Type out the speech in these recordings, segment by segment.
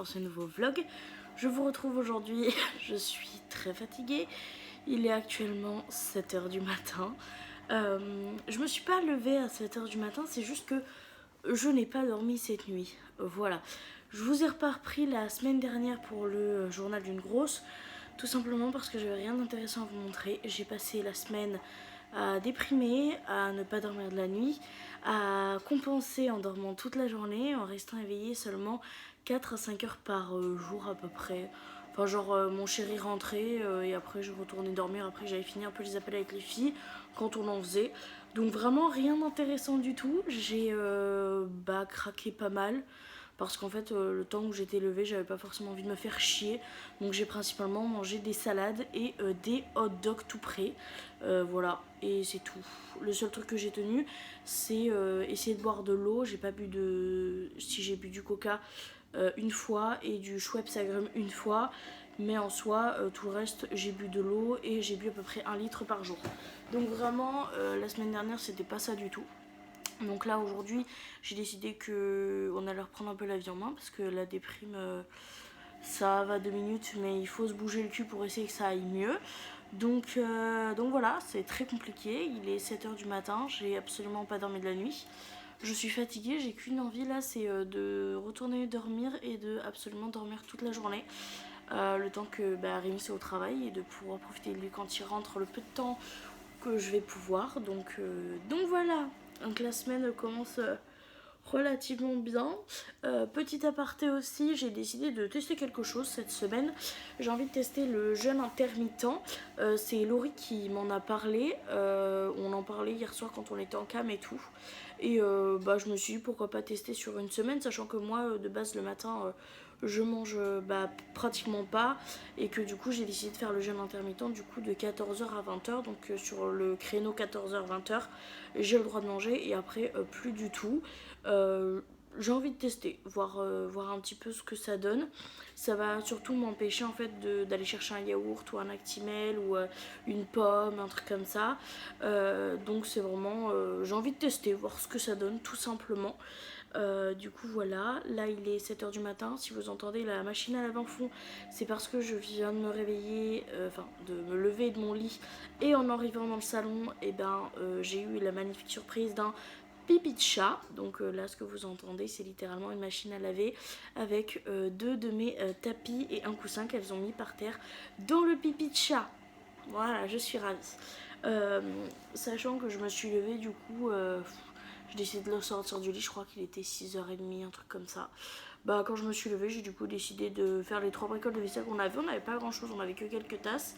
dans ce nouveau vlog. Je vous retrouve aujourd'hui, je suis très fatiguée. Il est actuellement 7h du matin. Je me suis pas levée à 7h du matin, c'est juste que je n'ai pas dormi cette nuit. Voilà. Je vous ai repris la semaine dernière pour le journal d'une grosse, tout simplement parce que j'avais rien d'intéressant à vous montrer. J'ai passé la semaine à déprimer, à ne pas dormir de la nuit, à compenser en dormant toute la journée, en restant éveillée seulement 4 à 5 heures par jour à peu près. Enfin genre mon chéri rentrait et après je retournais dormir, après j'avais fini un peu les appels avec les filles quand on en faisait. Donc vraiment rien d'intéressant du tout, j'ai craqué pas mal. Parce qu'en fait, le temps où j'étais levée, j'avais pas forcément envie de me faire chier. Donc j'ai principalement mangé des salades et des hot dogs tout prêts. Voilà, et c'est tout. Le seul truc que j'ai tenu, c'est essayer de boire de l'eau. J'ai pas bu de... Si j'ai bu du coca une fois et du Schweppes agrumes une fois. Mais en soi, tout le reste, j'ai bu de l'eau et j'ai bu à peu près 1 litre par jour. Donc vraiment, la semaine dernière, c'était pas ça du tout. Donc là aujourd'hui j'ai décidé qu'on allait reprendre un peu la vie en main parce que la déprime ça va 2 minutes mais il faut se bouger le cul pour essayer que ça aille mieux. Donc voilà, c'est très compliqué, il est 7h du matin, j'ai absolument pas dormi de la nuit. Je suis fatiguée, j'ai qu'une envie là, c'est de retourner dormir et de absolument dormir toute la journée. Le temps que Rémi soit au travail et de pouvoir profiter de lui quand il rentre le peu de temps que je vais pouvoir. Donc voilà. Donc la semaine commence relativement bien. Petit aparté aussi, j'ai décidé de tester quelque chose cette semaine. J'ai envie de tester le jeûne intermittent. C'est Laurie qui m'en a parlé. On en parlait hier soir quand on était en cam et tout. Et je me suis dit pourquoi pas tester sur une semaine, sachant que moi de base le matin je mange pratiquement pas et que du coup j'ai décidé de faire le jeûne intermittent du coup de 14h à 20h. Donc sur le créneau 14h-20h j'ai le droit de manger et après plus du tout. J'ai envie de tester, voir un petit peu ce que ça donne. Ça va surtout m'empêcher en fait d'aller chercher un yaourt ou un Actimel ou une pomme, un truc comme ça. Donc c'est vraiment, j'ai envie de tester, voir ce que ça donne tout simplement. Du coup voilà, là il est 7h du matin, si vous entendez la machine à laver en fond, c'est parce que je viens de me réveiller, de me lever de mon lit et en arrivant dans le salon, j'ai eu la magnifique surprise d'un pipi de chat. Donc là ce que vous entendez c'est littéralement une machine à laver avec deux de mes tapis et un coussin qu'elles ont mis par terre dans le pipi de chat. Voilà, je suis ravie. Sachant que je me suis levée du coup... j'ai décidé de le sortir du lit, je crois qu'il était 6h30, un truc comme ça. Quand je me suis levée, j'ai du coup décidé de faire les 3 bricoles de vaisselle qu'on avait. On n'avait pas grand chose, on avait que quelques tasses.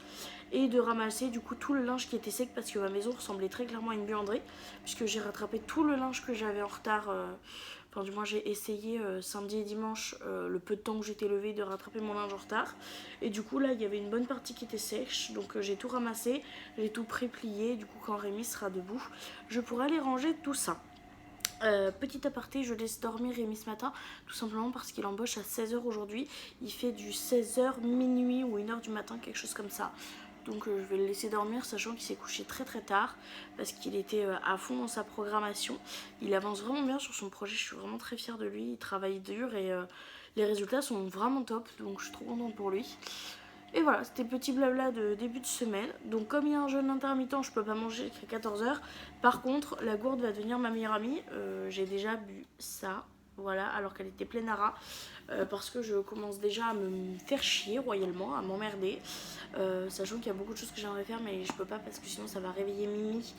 Et de ramasser du coup tout le linge qui était sec parce que ma maison ressemblait très clairement à une buanderie. Puisque j'ai rattrapé tout le linge que j'avais en retard. Enfin du moins j'ai essayé samedi et dimanche, le peu de temps que j'étais levée, de rattraper mon linge en retard. Et du coup là il y avait une bonne partie qui était sèche. Donc j'ai tout ramassé, j'ai tout pré-plié. Du coup quand Rémi sera debout, je pourrai aller ranger tout ça. Petit aparté, je laisse dormir Rémi ce matin, tout simplement parce qu'il embauche à 16h aujourd'hui. Il fait du 16h, minuit ou 1h du matin, quelque chose comme ça. Donc je vais le laisser dormir, sachant qu'il s'est couché très très tard, parce qu'il était à fond dans sa programmation. Il avance vraiment bien sur son projet, je suis vraiment très fière de lui. Il travaille dur et les résultats sont vraiment top, donc je suis trop contente pour lui. Et voilà, c'était petit blabla de début de semaine. Donc comme il y a un jeûne intermittent, je peux pas manger jusqu'à 14h. Par contre, la gourde va devenir ma meilleure amie. J'ai déjà bu ça, voilà, alors qu'elle était pleine à rats. Parce que je commence déjà à me faire chier royalement, à m'emmerder. Sachant qu'il y a beaucoup de choses que j'aimerais faire, mais je peux pas parce que sinon ça va réveiller Mimi.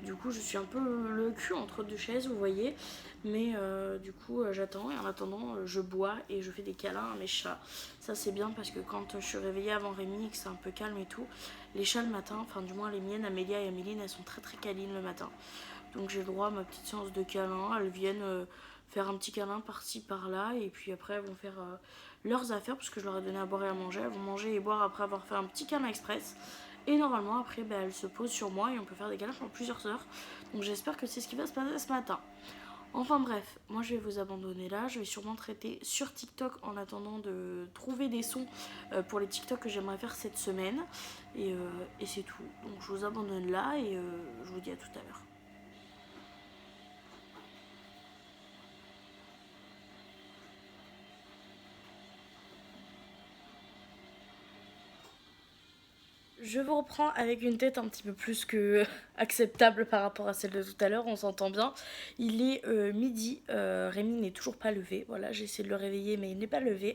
Du coup, je suis un peu le cul entre deux chaises, vous voyez. Mais du coup, j'attends et en attendant, je bois et je fais des câlins à mes chats. Ça, c'est bien parce que quand je suis réveillée avant Rémi et que c'est un peu calme et tout, les chats le matin, enfin du moins les miennes, Amélia et Améline, elles sont très très câlines le matin. Donc j'ai le droit à ma petite séance de câlin. Elles viennent faire un petit câlin par-ci par-là et puis après elles vont faire leurs affaires parce que je leur ai donné à boire et à manger. Elles vont manger et boire après avoir fait un petit câlin express. Et normalement après elles se posent sur moi et on peut faire des câlins pendant plusieurs heures. Donc j'espère que c'est ce qui va se passer ce matin. Enfin bref, moi je vais vous abandonner là, je vais sûrement traiter sur TikTok en attendant de trouver des sons pour les TikTok que j'aimerais faire cette semaine. Et c'est tout, donc je vous abandonne là et je vous dis à tout à l'heure. Je vous reprends avec une tête un petit peu plus que acceptable par rapport à celle de tout à l'heure, on s'entend bien. Il est midi, Rémi n'est toujours pas levé, voilà, j'ai essayé de le réveiller mais il n'est pas levé.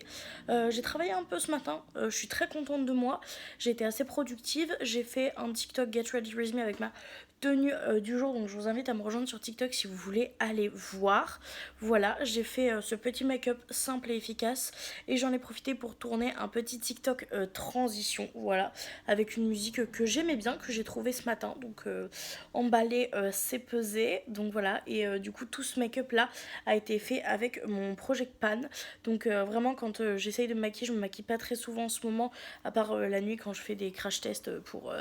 J'ai travaillé un peu ce matin, je suis très contente de moi, j'ai été assez productive, j'ai fait un TikTok Get Ready With Me avec ma tenue du jour, donc je vous invite à me rejoindre sur TikTok si vous voulez aller voir. Voilà, j'ai fait ce petit make-up simple et efficace et j'en ai profité pour tourner un petit TikTok transition, voilà, avec une musique que j'aimais bien, que j'ai trouvée ce matin, donc emballer c'est peser, donc voilà, et du coup tout ce make-up là a été fait avec mon Project Pan, donc vraiment quand j'essaye de me maquiller, je me maquille pas très souvent en ce moment, à part la nuit quand je fais des crash tests pour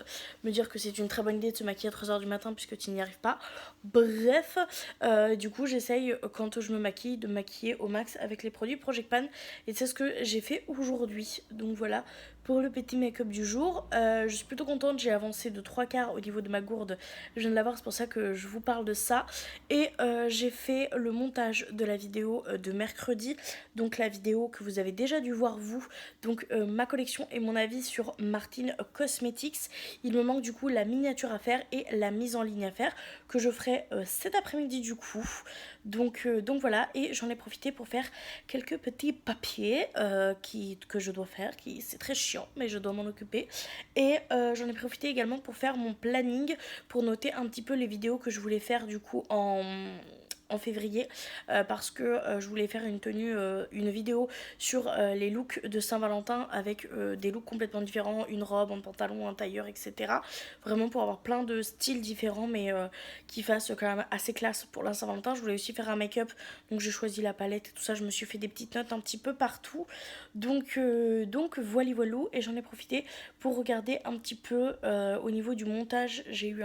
me dire que c'est une très bonne idée de se maquiller à 3h du matin puisque tu n'y arrives pas. Bref, du coup j'essaye quand je me maquille de me maquiller au max avec les produits Project Pan et c'est ce que j'ai fait aujourd'hui. Donc voilà pour le petit make-up du jour. Je suis plutôt contente, j'ai avancé de 3/4 au niveau de ma gourde, je viens de l'avoir, c'est pour ça que je vous parle de ça. Et j'ai fait le montage de la vidéo de mercredi, donc la vidéo que vous avez déjà dû voir vous, donc ma collection et mon avis sur Martine Cosmetics. Il me manque du coup la miniature à faire et la mise en ligne à faire que je ferai cet après-midi du coup. Donc voilà, et j'en ai profité pour faire quelques petits papiers que je dois faire, c'est très chiant mais je dois m'en occuper. Et j'en ai profité également pour faire mon planning, pour noter un petit peu les vidéos que je voulais faire du coup en février, parce que je voulais faire une vidéo sur les looks de Saint-Valentin avec des looks complètement différents, une robe, un pantalon, un tailleur, etc. Vraiment pour avoir plein de styles différents mais qui fassent quand même assez classe pour la Saint-Valentin. Je voulais aussi faire un make-up, donc j'ai choisi la palette et tout ça, je me suis fait des petites notes un petit peu partout. Donc voilà, et j'en ai profité pour regarder un petit peu au niveau du montage. J'ai eu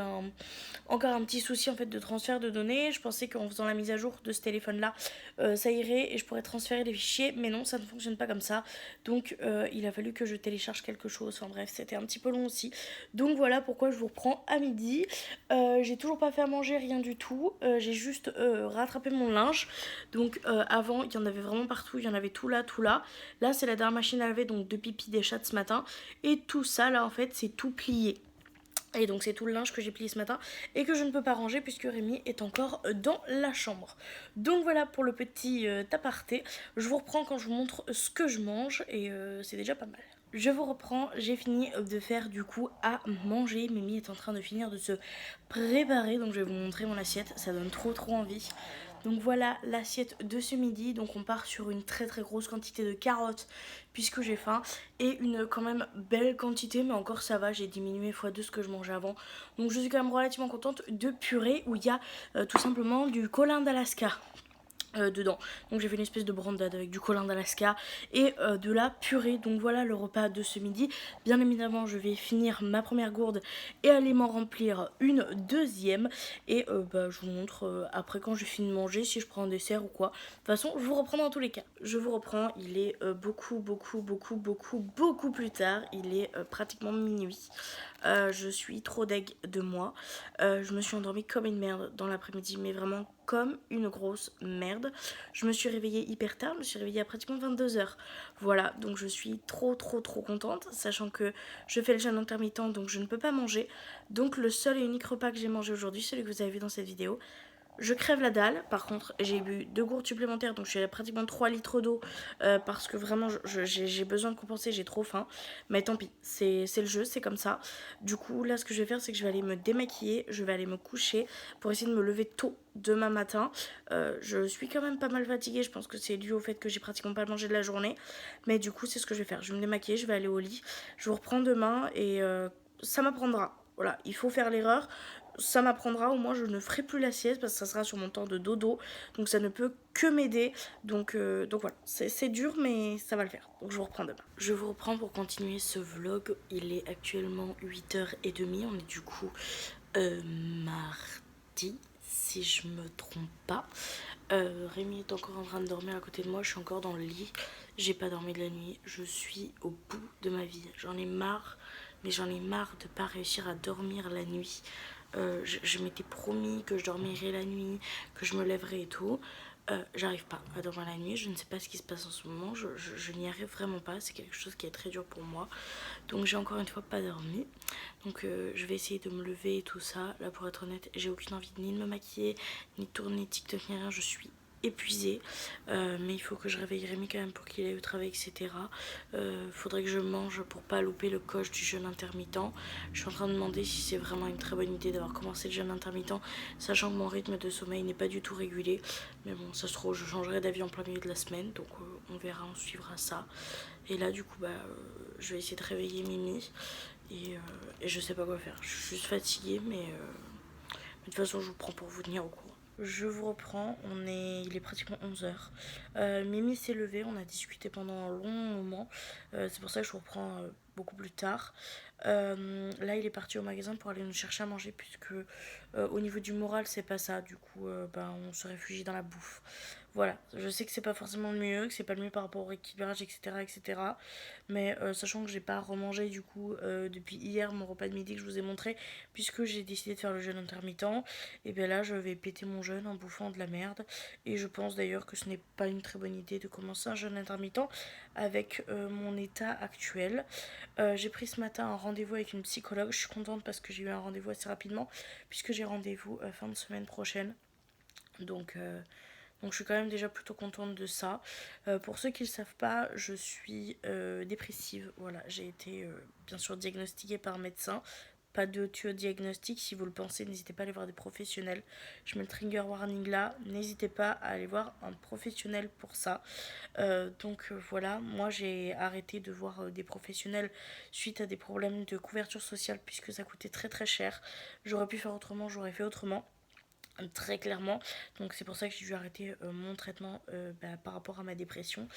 encore un petit souci en fait de transfert de données. Je pensais qu'en faisant la mise à jour de ce téléphone là ça irait et je pourrais transférer les fichiers, mais non, ça ne fonctionne pas comme ça. Donc il a fallu que je télécharge quelque chose, enfin bref, c'était un petit peu long aussi. Donc voilà pourquoi je vous reprends à midi. J'ai toujours pas fait à manger, rien du tout. J'ai juste rattrapé mon linge. Donc avant il y en avait vraiment partout, il y en avait tout là, tout là. Là c'est la dernière machine à laver, donc de pipi des chats de ce matin. Et tout ça là en fait c'est tout plié. Et donc c'est tout le linge que j'ai plié ce matin et que je ne peux pas ranger puisque Rémi est encore dans la chambre. Donc voilà pour le petit aparté. Je vous reprends quand je vous montre ce que je mange et c'est déjà pas mal. Je vous reprends, j'ai fini de faire du coup à manger. Mimi est en train de finir de se préparer, donc je vais vous montrer mon assiette, ça donne trop envie. Donc voilà l'assiette de ce midi, donc on part sur une très grosse quantité de carottes puisque j'ai faim et une quand même belle quantité, mais encore ça va, j'ai diminué x2 ce que je mangeais avant. Donc je suis quand même relativement contente de purée où il y a tout simplement du colin d'Alaska. Dedans, donc j'ai fait une espèce de brandade avec du colin d'Alaska et de la purée. Donc voilà le repas de ce midi. Bien évidemment je vais finir ma première gourde et aller m'en remplir une deuxième et je vous montre après quand j'ai fini de manger si je prends un dessert ou quoi. De toute façon je vous reprends dans tous les cas. Je vous reprends, il est beaucoup plus tard, il est pratiquement minuit. Je suis trop deg de moi. Je me suis endormie comme une merde dans l'après-midi, mais vraiment comme une grosse merde. Je me suis réveillée hyper tard, je me suis réveillée à pratiquement 22h. Voilà, donc je suis trop contente, sachant que je fais le jeûne intermittent, donc je ne peux pas manger. Donc le seul et unique repas que j'ai mangé aujourd'hui, celui que vous avez vu dans cette vidéo, je crève la dalle. Par contre j'ai bu 2 gourdes supplémentaires, donc je suis à pratiquement 3 litres d'eau parce que vraiment j'ai besoin de compenser, j'ai trop faim. Mais tant pis, c'est le jeu, c'est comme ça. Du coup là ce que je vais faire, c'est que je vais aller me démaquiller, je vais aller me coucher pour essayer de me lever tôt demain matin. Je suis quand même pas mal fatiguée, je pense que c'est dû au fait que j'ai pratiquement pas mangé de la journée. Mais du coup c'est ce que je vais faire, je vais me démaquiller, je vais aller au lit. Je vous reprends demain et ça m'apprendra. Voilà, il faut faire l'erreur. Ça m'apprendra, au moins je ne ferai plus la sieste parce que ça sera sur mon temps de dodo. Donc ça ne peut que m'aider. Donc voilà, c'est dur mais ça va le faire. Donc je vous reprends demain. Je vous reprends pour continuer ce vlog. Il est actuellement 8h30. On est du coup mardi, si je me trompe pas. Rémi est encore en train de dormir à côté de moi. Je suis encore dans le lit. J'ai pas dormi de la nuit. Je suis au bout de ma vie. J'en ai marre. Mais j'en ai marre de pas réussir à dormir la nuit. Je m'étais promis que je dormirais la nuit, que je me lèverais et tout. J'arrive pas à dormir la nuit, je ne sais pas ce qui se passe en ce moment, je n'y arrive vraiment pas, c'est quelque chose qui est très dur pour moi. Donc j'ai encore une fois pas dormi. Donc je vais essayer de me lever et tout ça. Là pour être honnête, j'ai aucune envie ni de me maquiller, ni de tourner TikTok, ni rien, je suis épuisée. Mais il faut que je réveille Rémi quand même pour qu'il aille au travail, etc. Faudrait que je mange pour pas louper le coche du jeûne intermittent. Je suis en train de demander si c'est vraiment une très bonne idée d'avoir commencé le jeûne intermittent, sachant que mon rythme de sommeil n'est pas du tout régulé. Mais bon, ça se trouve, je changerai d'avis en plein milieu de la semaine, donc on verra, on suivra ça. Et là, du coup, je vais essayer de réveiller Mimi. Et je sais pas quoi faire. Je suis juste fatiguée, mais de toute façon, je vous prends pour vous tenir au courant. Je vous reprends, il est pratiquement 11h. Mimi s'est levée, on a discuté pendant un long moment. C'est pour ça que je vous reprends beaucoup plus tard. Là, il est parti au magasin pour aller nous chercher à manger, puisque au niveau du moral, c'est pas ça. Du coup, on se réfugie dans la bouffe. Voilà, je sais que c'est pas forcément le mieux, que c'est pas le mieux par rapport au rééquilibrage, etc. etc. Mais sachant que j'ai pas remangé du coup depuis hier mon repas de midi que je vous ai montré, puisque j'ai décidé de faire le jeûne intermittent, et bien là je vais péter mon jeûne en bouffant de la merde. Et je pense d'ailleurs que ce n'est pas une très bonne idée de commencer un jeûne intermittent avec mon état actuel. J'ai pris ce matin un rendez-vous avec une psychologue. Je suis contente parce que j'ai eu un rendez-vous assez rapidement, puisque j'ai rendez-vous fin de semaine prochaine. Donc je suis quand même déjà plutôt contente de ça. Pour ceux qui ne le savent pas, je suis dépressive. Voilà, j'ai été bien sûr diagnostiquée par un médecin. Pas d'auto-diagnostic, si vous le pensez, n'hésitez pas à aller voir des professionnels. Je mets le trigger warning là, n'hésitez pas à aller voir un professionnel pour ça. Voilà, moi j'ai arrêté de voir des professionnels suite à des problèmes de couverture sociale, puisque ça coûtait très très cher. J'aurais pu faire autrement, j'aurais fait autrement. Très clairement, donc c'est pour ça que j'ai dû arrêter mon traitement par rapport à ma dépression,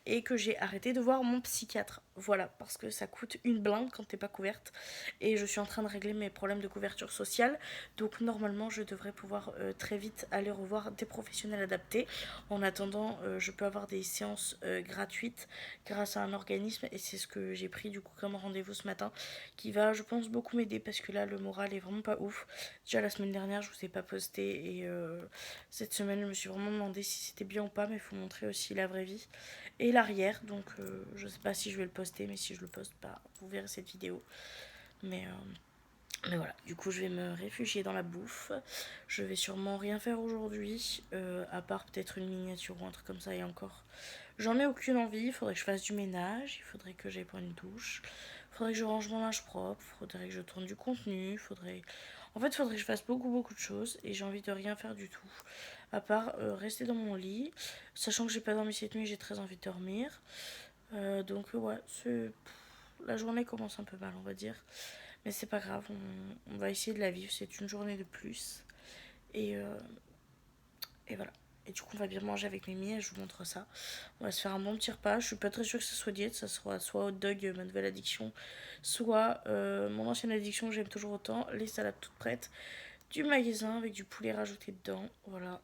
et que j'ai arrêté de voir mon psychiatre. Voilà, parce que ça coûte une blinde quand t'es pas couverte, et je suis en train de régler mes problèmes de couverture sociale. Donc normalement je devrais pouvoir très vite aller revoir des professionnels adaptés. En attendant, je peux avoir des séances gratuites grâce à un organisme, et c'est ce que j'ai pris du coup comme rendez-vous ce matin, qui va, je pense, beaucoup m'aider, parce que là le moral est vraiment pas ouf. Déjà la semaine dernière je vous ai pas posté, et cette semaine je me suis vraiment demandé si c'était bien ou pas, mais il faut montrer aussi la vraie vie et l'arrière. Donc je sais pas si je vais le poster, mais si je le poste pas, vous verrez cette vidéo. Mais voilà, du coup je vais me réfugier dans la bouffe. Je vais sûrement rien faire aujourd'hui, à part peut-être une miniature ou un truc comme ça, et encore j'en ai aucune envie. Il faudrait que je fasse du ménage, il faudrait que j'aille prendre une douche, il faudrait que je range mon linge propre, il faudrait que je tourne du contenu, il faudrait que je fasse beaucoup de choses, et j'ai envie de rien faire du tout, à part rester dans mon lit, sachant que j'ai pas dormi cette nuit, j'ai très envie de dormir. Ouais, la journée commence un peu mal, on va dire. Mais c'est pas grave, on va essayer de la vivre, c'est une journée de plus. Et voilà. Et du coup, on va bien manger avec Mimi, et je vous montre ça. On va se faire un bon petit repas. Je suis pas très sûre que ce soit diète, ça sera soit hot dog, ma nouvelle addiction, soit mon ancienne addiction, j'aime toujours autant, les salades toutes prêtes, du magasin avec du poulet rajouté dedans, voilà.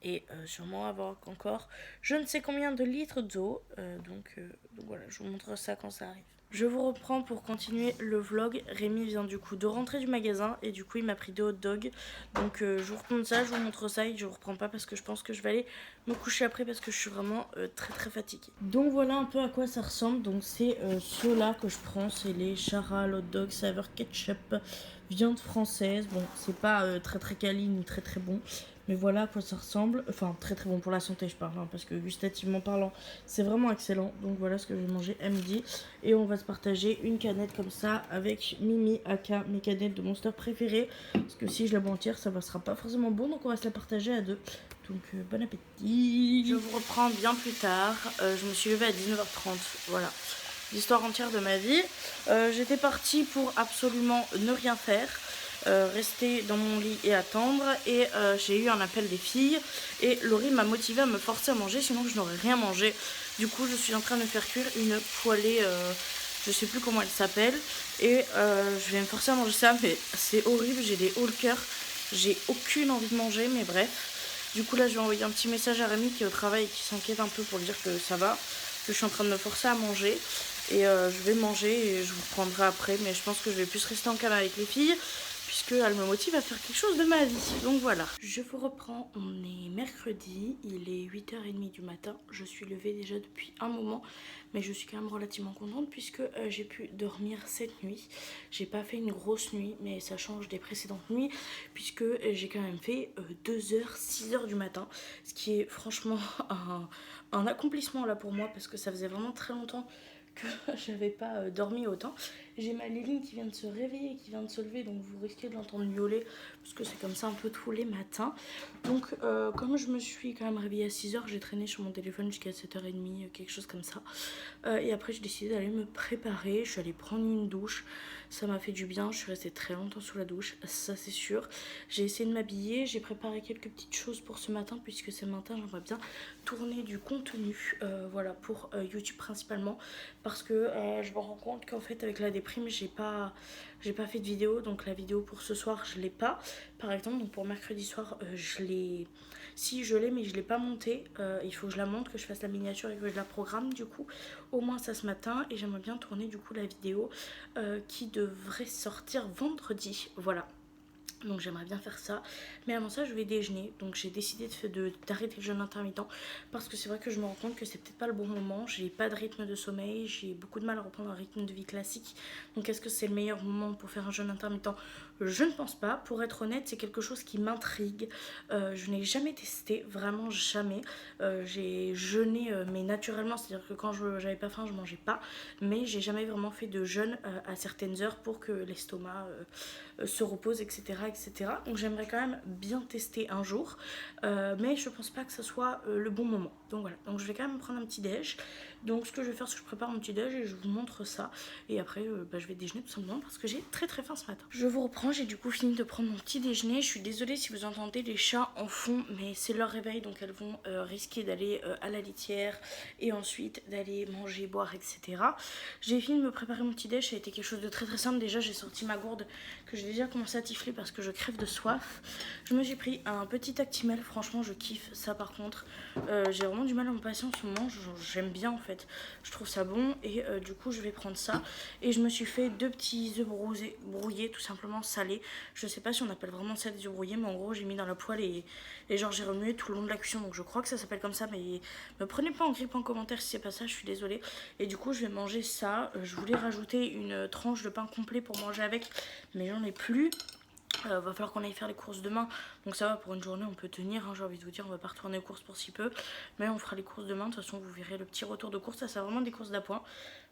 Et sûrement avoir encore je ne sais combien de litres d'eau. Donc voilà, je vous montre ça quand ça arrive. Je vous reprends pour continuer le vlog. Rémi vient du coup de rentrer du magasin, et du coup il m'a pris 2 hot dogs. Donc je vous reprends ça, je vous montre ça, et je vous reprends pas parce que je pense que je vais aller me coucher après, parce que je suis vraiment très fatiguée. Donc voilà un peu à quoi ça ressemble. Donc c'est ceux-là que je prends, c'est les Charal hot dog saveur ketchup, viande française. Bon, c'est pas très quali ni très bon, mais voilà à quoi ça ressemble. Enfin, très bon pour la santé, je parle, parce que gustativement parlant, c'est vraiment excellent. Donc voilà ce que je vais manger à midi. Et on va se partager une canette comme ça avec Mimi, aka mes canettes de Monster préférées. Parce que si je la bois entière, ça ne sera pas forcément bon. Donc on va se la partager à deux. Donc bon appétit. Je vous reprends bien plus tard. Je me suis levée à 19h30. Voilà. L'histoire entière de ma vie. J'étais partie pour absolument ne rien faire. Rester dans mon lit et attendre, et j'ai eu un appel des filles, et Laurie m'a motivée à me forcer à manger, sinon je n'aurais rien mangé. Du coup je suis en train de faire cuire une poêlée, je sais plus comment elle s'appelle, et je vais me forcer à manger ça, mais c'est horrible, j'ai des hauts le cœur, j'ai aucune envie de manger, mais bref. Du coup là je vais envoyer un petit message à Rémi qui est au travail et qui s'inquiète un peu pour lui dire que ça va, que je suis en train de me forcer à manger, et je vais manger et je vous reprendrai après, mais je pense que je vais plus rester en calme avec les filles, puisqu'elle me motive à faire quelque chose de ma vie. Donc voilà. Je vous reprends, on est mercredi, il est 8h30 du matin. Je suis levée déjà depuis un moment, mais je suis quand même relativement contente puisque j'ai pu dormir cette nuit. J'ai pas fait une grosse nuit, mais ça change des précédentes nuits puisque j'ai quand même fait 2h, 6h du matin, ce qui est franchement un accomplissement là pour moi parce que ça faisait vraiment très longtemps que j'avais pas dormi autant. J'ai ma Liline qui vient de se réveiller, qui vient de se lever, donc vous risquez de l'entendre miauler parce que c'est comme ça un peu tous les matins. Donc comme je me suis quand même réveillée à 6h, j'ai traîné sur mon téléphone jusqu'à 7h30, quelque chose comme ça. Et après j'ai décidé d'aller me préparer, je suis allée prendre une douche, ça m'a fait du bien, je suis restée très longtemps sous la douche, ça c'est sûr. J'ai essayé de m'habiller, j'ai préparé quelques petites choses pour ce matin puisque ce matin j'aimerais bien tourner du contenu, voilà, pour YouTube principalement parce que je me rends compte qu'en fait avec la déprime j'ai pas fait de vidéo, donc la vidéo pour ce soir je l'ai pas par exemple. Donc pour mercredi soir je l'ai, si je l'ai mais je l'ai pas montée, il faut que je la monte, que je fasse la miniature et que je la programme du coup, au moins ça ce matin. Et j'aimerais bien tourner du coup la vidéo qui devrait sortir vendredi, voilà. Donc j'aimerais bien faire ça, mais avant ça je vais déjeuner. Donc j'ai décidé d'arrêter le jeûne intermittent parce que c'est vrai que je me rends compte que c'est peut-être pas le bon moment. J'ai pas de rythme de sommeil, j'ai beaucoup de mal à reprendre un rythme de vie classique. Donc est-ce que c'est le meilleur moment pour faire un jeûne intermittent? Je ne pense pas. Pour être honnête, c'est quelque chose qui m'intrigue. Je n'ai jamais testé, vraiment jamais. J'ai jeûné mais naturellement, c'est-à-dire que quand j'avais pas faim je mangeais pas, mais j'ai jamais vraiment fait de jeûne à certaines heures pour que l'estomac se repose, etc. Donc j'aimerais quand même bien tester un jour, mais je pense pas que ce soit le bon moment. Donc voilà, donc je vais quand même prendre un petit déj. Donc ce que je vais faire, c'est que je prépare mon petit déj et je vous montre ça. Et après je vais déjeuner tout simplement parce que j'ai très faim ce matin. Je vous reprends, j'ai du coup fini de prendre mon petit déjeuner. Je suis désolée si vous entendez les chats en fond, mais c'est leur réveil, donc elles vont risquer d'aller à la litière et ensuite d'aller manger, boire, etc. J'ai fini de me préparer mon petit déj, ça a été quelque chose de très simple. Déjà j'ai sorti ma gourde que j'ai déjà commencé à tifler parce que je crève de soif. Je me suis pris un petit Actimel, franchement je kiffe ça par contre. J'ai vraiment du mal à me passer en ce moment, j'aime bien en fait, je trouve ça bon et du coup je vais prendre ça. Et je me suis fait 2 petits œufs brouillés tout simplement salés. Je sais pas si on appelle vraiment ça des œufs brouillés, mais en gros j'ai mis dans la poêle et genre j'ai remué tout le long de la cuisson, donc je crois que ça s'appelle comme ça, mais me prenez pas en grippe en commentaire si c'est pas ça, je suis désolée. Et du coup je vais manger ça. Je voulais rajouter une tranche de pain complet pour manger avec, mais j'en ai plus. Va falloir qu'on aille faire les courses demain, donc ça va, pour une journée on peut tenir, hein, j'ai envie de vous dire, on va pas retourner aux courses pour si peu, mais on fera les courses demain. De toute façon vous verrez le petit retour de course, ça c'est vraiment des courses d'appoint.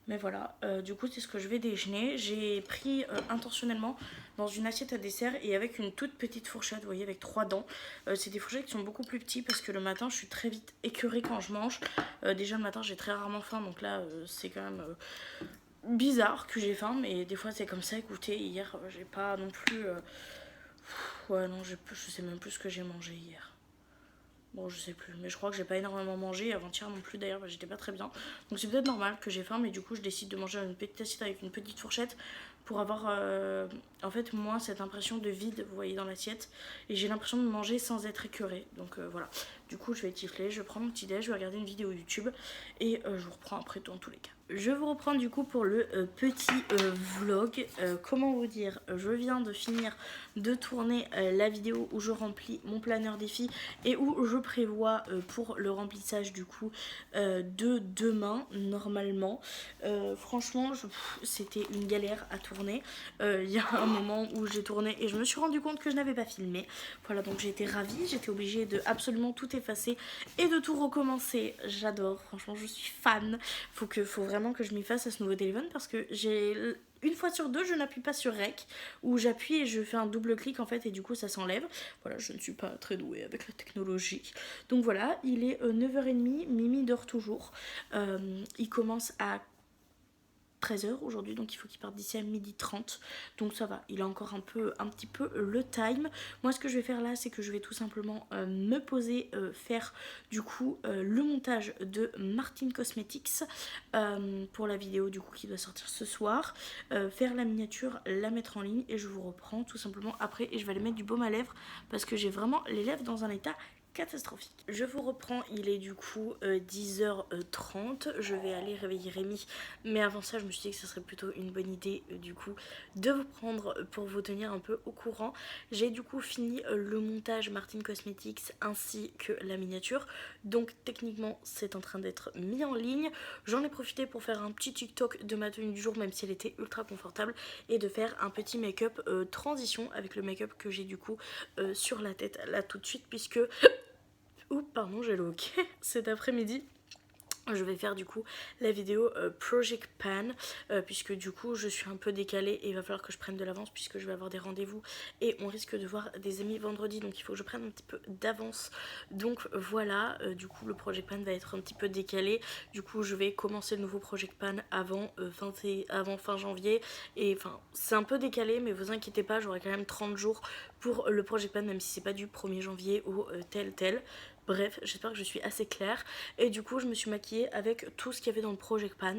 Mais voilà, du coup c'est ce que je vais déjeuner. J'ai pris intentionnellement dans une assiette à dessert et avec une toute petite fourchette, vous voyez, avec 3 dents. C'est des fourchettes qui sont beaucoup plus petites parce que le matin je suis très vite écœurée quand je mange. Déjà le matin j'ai très rarement faim, donc là c'est quand même bizarre que j'ai faim, mais des fois c'est comme ça. Écoutez, hier j'ai pas non plus ouais non, je sais même plus ce que j'ai mangé hier. Bon, je sais plus, mais je crois que j'ai pas énormément mangé. Avant-hier non plus d'ailleurs, j'étais pas très bien. Donc c'est peut-être normal que j'ai faim, mais du coup je décide de manger une petite assiette avec une petite fourchette pour avoir en fait moins cette impression de vide, vous voyez, dans l'assiette. Et j'ai l'impression de manger sans être écœurée. Donc voilà, du coup je vais tifler, je prends mon petit déj, je vais regarder une vidéo YouTube et je vous reprends après dans tous les cas. Je vous reprends du coup pour le petit vlog. Comment vous dire, je viens de finir de tourner la vidéo où je remplis mon planeur défi et où je prévois pour le remplissage du coup de demain normalement. Franchement c'était une galère à tourner. Il y a un moment où j'ai tourné et je me suis rendu compte que je n'avais pas filmé. Voilà, donc j'ai été ravie, j'étais obligée de absolument tout effacer et de tout recommencer. J'adore, franchement je suis fan. Faut vraiment que je m'y fasse à ce nouveau téléphone parce que j'ai une fois sur deux je n'appuie pas sur REC, où j'appuie et je fais un double clic en fait et du coup ça s'enlève. Voilà, je ne suis pas très douée avec la technologie. Donc voilà, il est 9h30, Mimi dort toujours. Il commence à 13h aujourd'hui, donc il faut qu'il parte d'ici à 12h30, donc ça va, il a encore un petit peu le time. Moi ce que je vais faire là, c'est que je vais tout simplement me poser, faire du coup le montage de Martin Cosmetics pour la vidéo du coup qui doit sortir ce soir, faire la miniature, la mettre en ligne et je vous reprends tout simplement après et je vais aller mettre du baume à lèvres parce que j'ai vraiment les lèvres dans un état catastrophique. Je vous reprends, il est du coup 10h30, je vais aller réveiller Rémi, mais avant ça je me suis dit que ce serait plutôt une bonne idée du coup de vous prendre pour vous tenir un peu au courant. J'ai du coup fini le montage Martin Cosmetics ainsi que la miniature, donc techniquement c'est en train d'être mis en ligne. J'en ai profité pour faire un petit TikTok de ma tenue du jour, même si elle était ultra confortable, et de faire un petit make-up transition avec le make-up que j'ai du coup sur la tête là tout de suite, puisque oups, pardon, j'ai le hoquet. Cet après-midi, je vais faire du coup la vidéo Project Pan, puisque du coup je suis un peu décalée et il va falloir que je prenne de l'avance puisque je vais avoir des rendez-vous et on risque de voir des amis vendredi, donc il faut que je prenne un petit peu d'avance. Donc voilà, du coup le Project Pan va être un petit peu décalé. Du coup je vais commencer le nouveau Project Pan avant fin janvier, et enfin c'est un peu décalé, mais vous inquiétez pas, j'aurai quand même 30 jours pour le Project Pan, même si c'est pas du 1er janvier au tel. Bref, j'espère que je suis assez claire. Et du coup, je me suis maquillée avec tout ce qu'il y avait dans le Project Pan.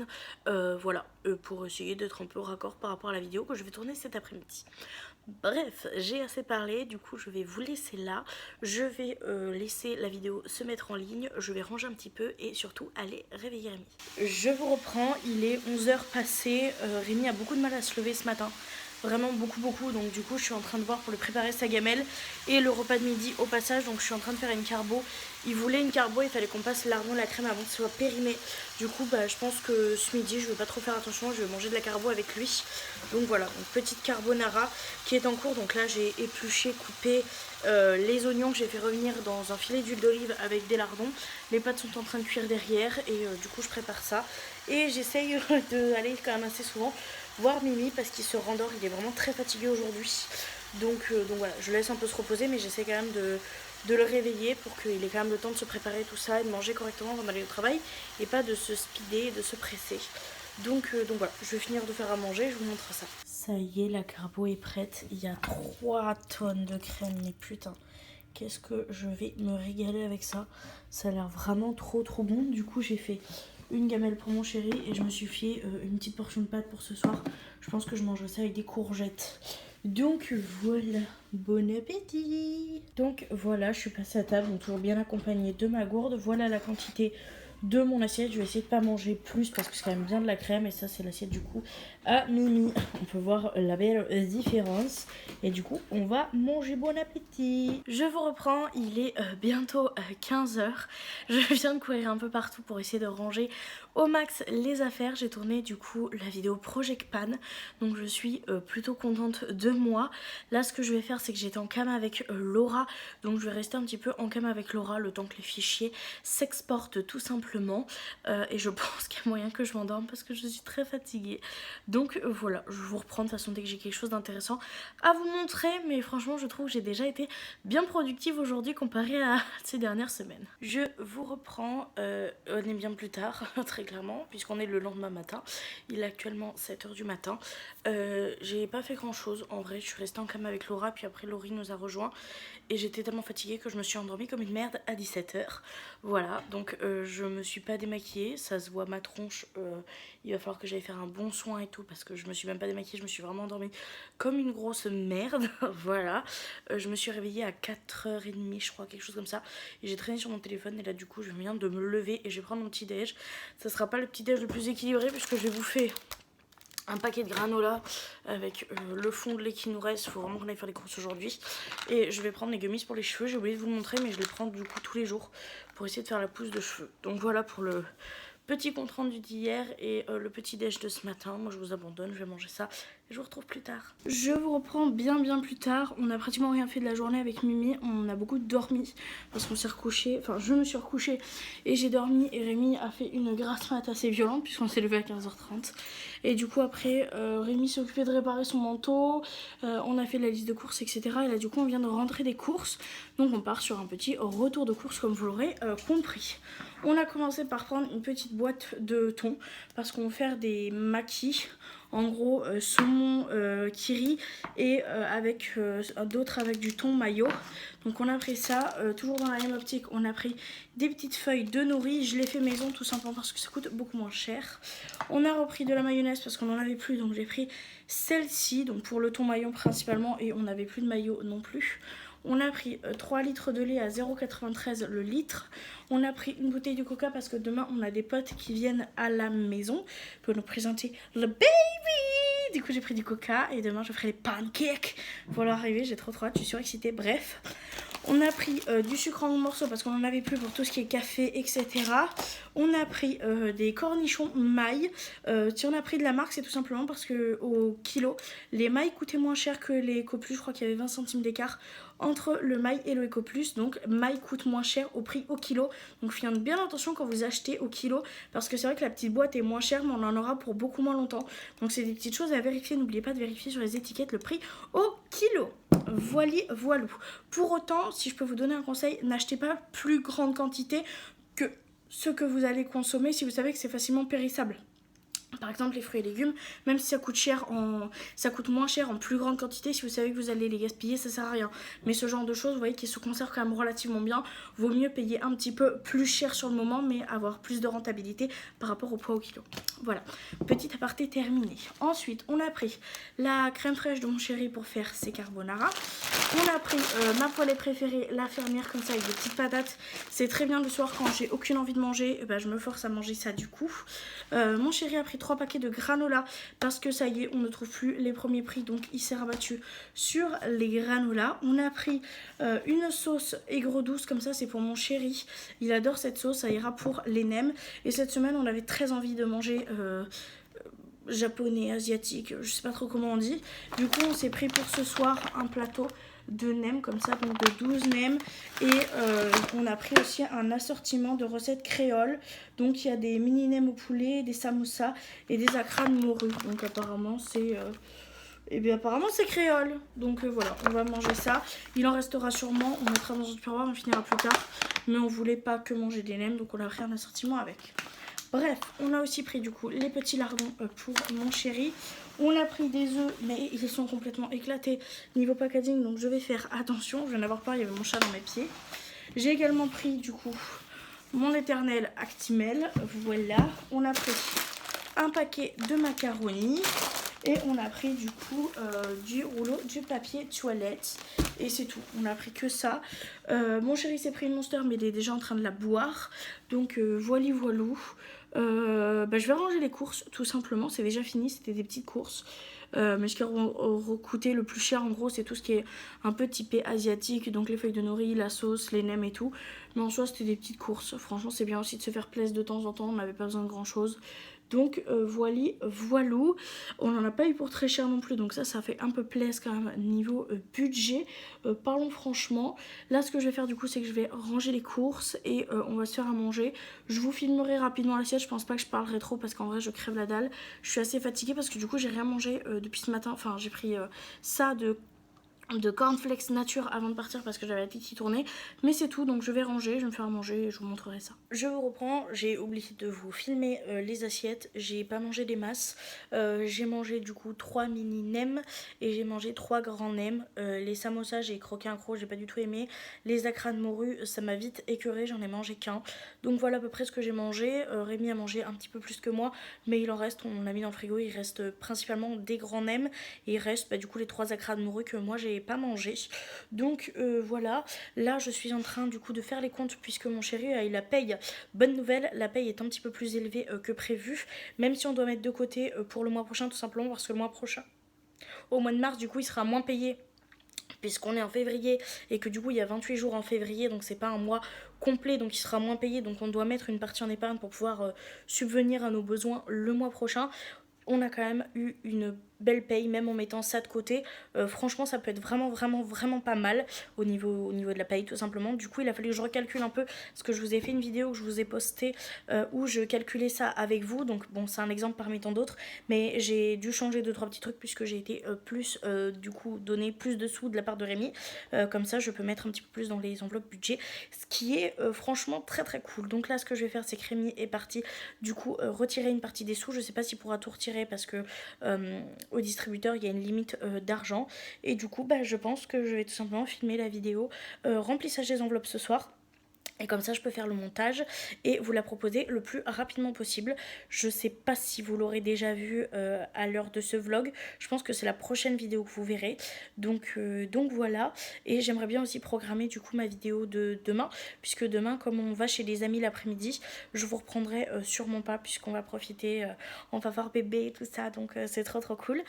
Voilà, pour essayer d'être un peu raccord par rapport à la vidéo que je vais tourner cet après-midi. Bref, j'ai assez parlé, du coup je vais vous laisser là. Je vais laisser la vidéo se mettre en ligne, je vais ranger un petit peu et surtout aller réveiller Rémi. Je vous reprends, il est 11h passé, Rémi a beaucoup de mal à se lever ce matin. Vraiment beaucoup, donc du coup je suis en train de voir pour lui préparer sa gamelle et le repas de midi au passage. Donc je suis en train de faire une carbo. Il voulait une carbo, il fallait qu'on passe l'ardon, la crème avant que ce soit périmé. Du coup je pense que ce midi je vais pas trop faire attention, je vais manger de la carbo avec lui. Donc voilà, une petite carbonara qui est en cours. Donc là j'ai épluché, coupé les oignons que j'ai fait revenir dans un filet d'huile d'olive avec des lardons. Les pâtes sont en train de cuire derrière et du coup je prépare ça. Et j'essaye d'aller quand même assez souvent voir Mimi parce qu'il se rendort, il est vraiment très fatigué aujourd'hui. Donc voilà, je laisse un peu se reposer, mais j'essaie quand même de le réveiller pour qu'il ait quand même le temps de se préparer tout ça et de manger correctement avant d'aller au travail et pas de se speeder et de se presser. Donc voilà, je vais finir de faire à manger, je vous montre ça. Ça y est, la carbo est prête. Il y a 3 tonnes de crème, mais putain, qu'est-ce que je vais me régaler avec ça. Ça a l'air vraiment trop bon. Du coup, j'ai fait une gamelle pour mon chéri et je me suis fait une petite portion de pâtes pour ce soir. Je pense que je mangerai ça avec des courgettes. Donc voilà, bon appétit. Donc voilà, je suis passée à table, donc toujours bien accompagnée de ma gourde. Voilà la quantité de mon assiette. Je vais essayer de pas manger plus parce que c'est quand même bien de la crème, et ça c'est l'assiette du coup à Mimi. On peut voir la belle différence et du coup on va manger. Bon appétit. Je vous reprends, il est bientôt 15h. Je viens de courir un peu partout pour essayer de ranger au max les affaires. J'ai tourné du coup la vidéo Project Pan, donc je suis plutôt contente de moi. Là ce que je vais faire, c'est que j'étais en cam avec Laura, donc je vais rester un petit peu en cam avec Laura le temps que les fichiers s'exportent tout simplement, et je pense qu'il y a moyen que je m'endorme parce que je suis très fatiguée. Donc voilà, je vous reprends de toute façon dès que j'ai quelque chose d'intéressant à vous montrer, mais franchement je trouve que j'ai déjà été bien productive aujourd'hui comparé à ces dernières semaines. Je vous reprends, on est bien plus tard très clairement puisqu'on est le lendemain matin. Il est actuellement 7h du matin. J'ai pas fait grand chose en vrai, je suis restée en cam avec Laura, puis après Laurie nous a rejoint et j'étais tellement fatiguée que je me suis endormie comme une merde à 17h. Voilà, donc je me suis pas démaquillée, ça se voit ma tronche, il va falloir que j'aille faire un bon soin et tout parce que je me suis même pas démaquillée, je me suis vraiment endormie comme une grosse merde. Voilà, je me suis réveillée à 4h30 je crois, quelque chose comme ça, et j'ai traîné sur mon téléphone et là du coup je viens de me lever et je vais prendre mon petit déj. Ça sera pas le petit déj le plus équilibré puisque je vais bouffer un paquet de granola avec le fond de lait qui nous reste. Il faut vraiment qu'on aille faire les courses aujourd'hui. Et je vais prendre les gummies pour les cheveux. J'ai oublié de vous le montrer, mais je les prends du coup tous les jours pour essayer de faire la pousse de cheveux. Donc voilà pour le petit compte rendu d'hier et le petit déj de ce matin. Moi je vous abandonne, je vais manger ça et je vous retrouve plus tard. Je vous reprends bien plus tard. On a pratiquement rien fait de la journée avec Mimi. On a beaucoup dormi parce qu'on s'est recouché. Enfin je me suis recouchée et j'ai dormi, et Rémi a fait une grasse mat assez violente puisqu'on s'est levé à 15h30. Et du coup après Rémi s'est occupé de réparer son manteau, on a fait la liste de courses etc. Et là du coup on vient de rentrer des courses. Donc on part sur un petit retour de courses comme vous l'aurez compris. On a commencé par prendre une petite boîte de thon parce qu'on va faire des maquis. En gros saumon kiri et avec d'autres avec du thon mayo. Donc on a pris ça, toujours dans la même optique. On a pris des petites feuilles de nori. Je l'ai fait maison tout simplement parce que ça coûte beaucoup moins cher. On a repris de la mayonnaise parce qu'on n'en avait plus, donc j'ai pris celle-ci, donc pour le thon mayo principalement, et on n'avait plus de mayo non plus. On a pris 3 litres de lait à 0,93 le litre. On a pris une bouteille de coca parce que demain on a des potes qui viennent à la maison pour nous présenter le baby. Du coup j'ai pris du coca et demain je ferai les pancakes pour leur arriver. J'ai trop hâte, je suis surexcitée. Bref. On a pris du sucre en morceaux parce qu'on en avait plus pour tout ce qui est café, etc. On a pris des cornichons mailles. Si on a pris de la marque, c'est tout simplement parce que au kilo, les mailles coûtaient moins cher que les Ecoplus. Je crois qu'il y avait 20 centimes d'écart entre le maille et le Ecoplus. Donc maille coûte moins cher au prix au kilo. Donc faites bien attention quand vous achetez au kilo parce que c'est vrai que la petite boîte est moins chère mais on en aura pour beaucoup moins longtemps. Donc c'est des petites choses à vérifier. N'oubliez pas de vérifier sur les étiquettes le prix au kilo. Voilou. Pour autant, si je peux vous donner un conseil, n'achetez pas plus grande quantité que ce que vous allez consommer si vous savez que c'est facilement périssable. Par exemple les fruits et légumes, même si ça coûte moins cher en plus grande quantité, si vous savez que vous allez les gaspiller, ça sert à rien. Mais ce genre de choses, vous voyez, qui se conservent quand même relativement bien, vaut mieux payer un petit peu plus cher sur le moment, mais avoir plus de rentabilité par rapport au poids au kilo. Voilà, petit aparté terminé. Ensuite, on a pris la crème fraîche de mon chéri pour faire ses carbonara. On a pris ma poêlée préférée, la fermière, comme ça, avec des petites patates. C'est très bien le soir quand j'ai aucune envie de manger, je me force à manger ça du coup. Mon chéri a pris 3 paquets de granola parce que ça y est, on ne trouve plus les premiers prix, donc il s'est rabattu sur les granolas. On a pris une sauce aigre douce, comme ça, c'est pour mon chéri. Il adore cette sauce, ça ira pour les nems. Et cette semaine, on avait très envie de manger japonais, asiatique, je sais pas trop comment on dit. Du coup, on s'est pris pour ce soir un plateau de nems comme ça, donc de 12 nems. Et on a pris aussi un assortiment de recettes créoles. Donc il y a des mini nems au poulet, des samoussas et des acras de morue. Donc apparemment c'est créole. Donc voilà, on va manger ça. Il en restera sûrement, on mettra dans un tiroir, on finira plus tard. Mais on voulait pas que manger des nems, donc on a pris un assortiment avec. Bref, on a aussi pris du coup les petits lardons pour mon chéri. On a pris des œufs, mais ils sont complètement éclatés niveau packaging, donc je vais faire attention. Je viens d'avoir peur, il y avait mon chat dans mes pieds. J'ai également pris du coup mon éternel Actimel. Voilà, on a pris un paquet de macaroni. Et on a pris du coup du rouleau du papier toilette. Et c'est tout, on a pris que ça. Mon chéri s'est pris une Monster mais il est déjà en train de la boire. Donc voilou. Je vais ranger les courses tout simplement, c'est déjà fini, c'était des petites courses. Mais ce qui a coûté le plus cher en gros c'est tout ce qui est un peu typé asiatique. Donc les feuilles de nori, la sauce, les nems et tout. Mais en soi c'était des petites courses, franchement c'est bien aussi de se faire plaisir de temps en temps, on n'avait pas besoin de grand chose. Donc voilou, on n'en a pas eu pour très cher non plus, donc ça fait un peu plaisir quand même niveau budget. Parlons franchement, là ce que je vais faire du coup c'est que je vais ranger les courses et on va se faire à manger. Je vous filmerai rapidement l'assiette, je pense pas que je parlerai trop parce qu'en vrai je crève la dalle. Je suis assez fatiguée parce que du coup j'ai rien mangé depuis ce matin, enfin j'ai pris ça de cornflakes nature avant de partir parce que j'avais la tête qui tournait. Mais c'est tout, donc je vais ranger, je vais me faire à manger et je vous montrerai ça. Je vous reprends, j'ai oublié de vous filmer les assiettes. J'ai pas mangé des masses. J'ai mangé du coup 3 mini nems et j'ai mangé 3 grands nems. Les samosas, j'ai croqué un croc, j'ai pas du tout aimé. Les acras de morue, ça m'a vite écœuré, j'en ai mangé qu'un. Donc voilà à peu près ce que j'ai mangé. Rémi a mangé un petit peu plus que moi, mais il en reste, on l'a mis dans le frigo, il reste principalement des grands nems. Et il reste du coup les 3 acras de morue que moi j'ai pas mangé. Donc voilà, là je suis en train du coup de faire les comptes puisque mon chéri a eu la paye. Bonne nouvelle, la paye est un petit peu plus élevée que prévu, même si on doit mettre de côté pour le mois prochain tout simplement parce que le mois prochain, au mois de mars du coup il sera moins payé puisqu'on est en février et que du coup il y a 28 jours en février, donc c'est pas un mois complet, donc il sera moins payé, donc on doit mettre une partie en épargne pour pouvoir subvenir à nos besoins le mois prochain. On a quand même eu une belle paye, même en mettant ça de côté. Franchement, ça peut être vraiment pas mal au niveau de la paye, tout simplement. Du coup, il a fallu que je recalcule un peu, parce que je vous ai fait une vidéo que je vous ai postée où je calculais ça avec vous. Donc bon, c'est un exemple parmi tant d'autres, mais j'ai dû changer 2-3 petits trucs puisque j'ai été du coup, donner plus de sous de la part de Rémi. Comme ça, je peux mettre un petit peu plus dans les enveloppes budget, ce qui est franchement très cool. Donc là, ce que je vais faire, c'est que Rémi est parti, du coup, retirer une partie des sous. Je sais pas s'il pourra tout retirer parce que au distributeur il y a une limite d'argent et du coup je pense que je vais tout simplement filmer la vidéo remplissage des enveloppes ce soir. Et comme ça, je peux faire le montage et vous la proposer le plus rapidement possible. Je sais pas si vous l'aurez déjà vu à l'heure de ce vlog. Je pense que c'est la prochaine vidéo que vous verrez. Donc voilà. Et j'aimerais bien aussi programmer du coup ma vidéo de demain. Puisque demain, comme on va chez des amis l'après-midi, je vous reprendrai sûrement pas. Puisqu'on va profiter, on va voir bébé et tout ça. Donc c'est trop cool.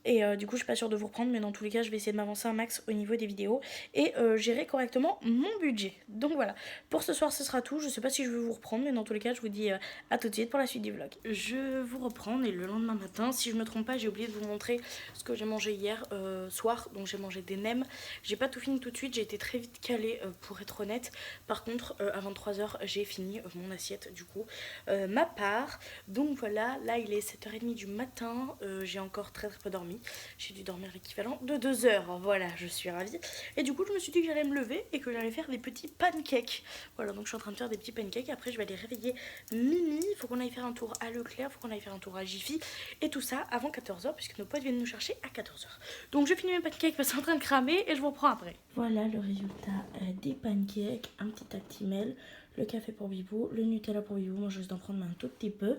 Et du coup, je suis pas sûre de vous reprendre. Mais dans tous les cas, je vais essayer de m'avancer un max au niveau des vidéos. Et gérer correctement mon budget. Donc voilà. Pour ce soir, ce sera tout. Je sais pas si je vais vous reprendre, mais dans tous les cas, je vous dis à tout de suite pour la suite du vlog. Je vous reprends et le lendemain matin, si je me trompe pas, j'ai oublié de vous montrer ce que j'ai mangé hier soir. Donc j'ai mangé des nems. J'ai pas tout fini tout de suite, j'ai été très vite calée pour être honnête. Par contre, à 23h, j'ai fini mon assiette du coup, ma part. Donc voilà, là il est 7h30 du matin. J'ai encore très peu dormi. J'ai dû dormir l'équivalent de 2 heures. Voilà, je suis ravie. Et du coup, je me suis dit que j'allais me lever et que j'allais faire des petits pancakes. Voilà, donc je suis en train de faire des petits pancakes. Après, je vais aller réveiller Mimi. Il faut qu'on aille faire un tour à Leclerc, il faut qu'on aille faire un tour à Jiffy. Et tout ça avant 14h, puisque nos potes viennent nous chercher à 14h. Donc je finis mes pancakes parce qu'ils sont en train de cramer et je vous reprends après. Voilà le résultat des pancakes. Un petit Actimel, le café pour Bibou, le Nutella pour Bibou. Moi, je vais en prendre un tout petit peu.